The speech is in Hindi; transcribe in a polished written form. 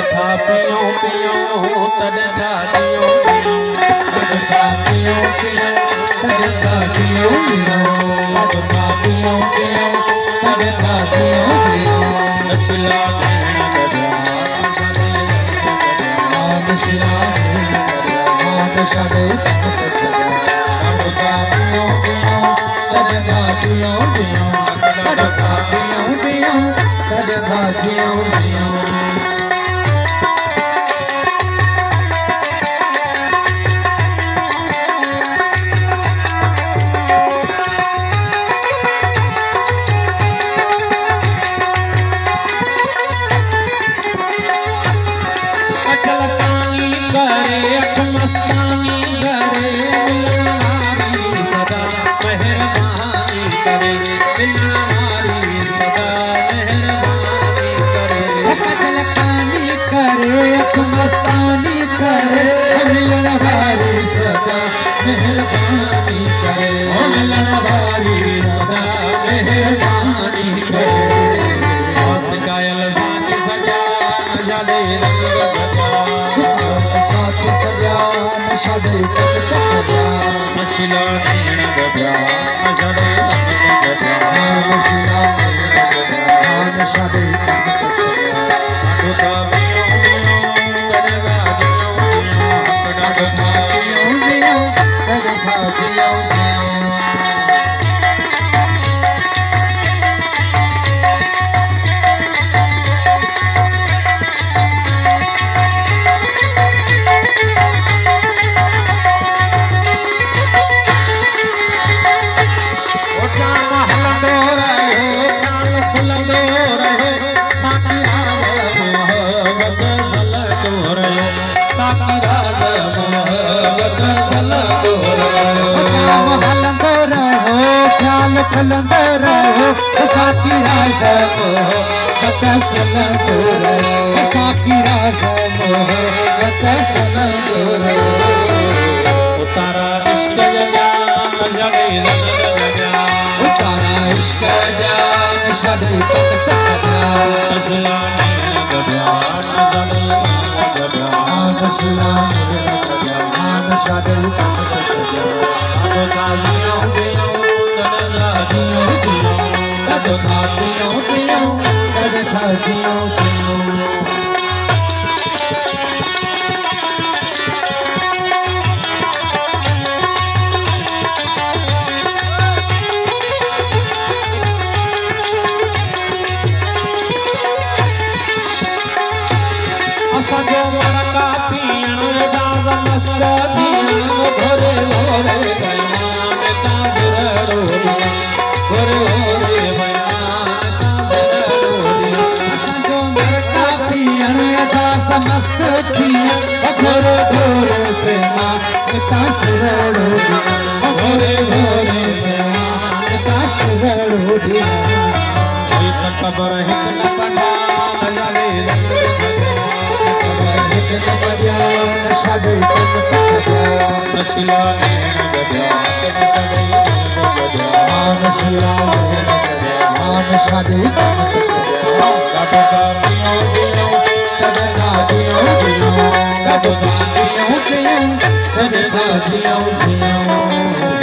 था पियो पियो तड़ था पियो तड़ था पियो पियो तड़ था पियो तड़ था पियो पियो तड़ था पियो नशला नशला नशा दे तड़ था पियो पियो तड़ था पियो तड़ था पियो पियो तड़ था पियो मस्तानी करे मिलन भारी सदा मेहरबानी करे मिलन भारी सदा मेहरबानी करे आस कायल साथ सजा नजादे साथ सजा नजादे तक सजा नशिला नैन गजा नजादे नशिला नजादे तक सजा खलंदो रहो साकी राज मोह बतसलंदो रहो साकी राज मोह बतसलंदो रहो उतारा इश्क जान जगे लगा उतारा इश्क जान शदे तक सजा नशला नैन गजा जगे लगा नशला नैन गजा नशदे तक सजा तो कालियों दियो जियो जियो तब था जियो जियो तब था जियो जियो असजो मरका पियण जाज मस्त दियण घरे घरे गयमान का जरो घरे घरे गयमान का जरो असजो मरका पियण जाज मस्त दियण घरे घरे गयमान का जरो घरे घरे गयमान का जरो हित कबर हित न पढ़ा न जावे नशा दे तक सजा नशला नैन गजा नशला नैन गजा नशा दे तक सजा काटो का पियो पियो तद का पियो पियो काटो का पियो पियो तद का पियो पियो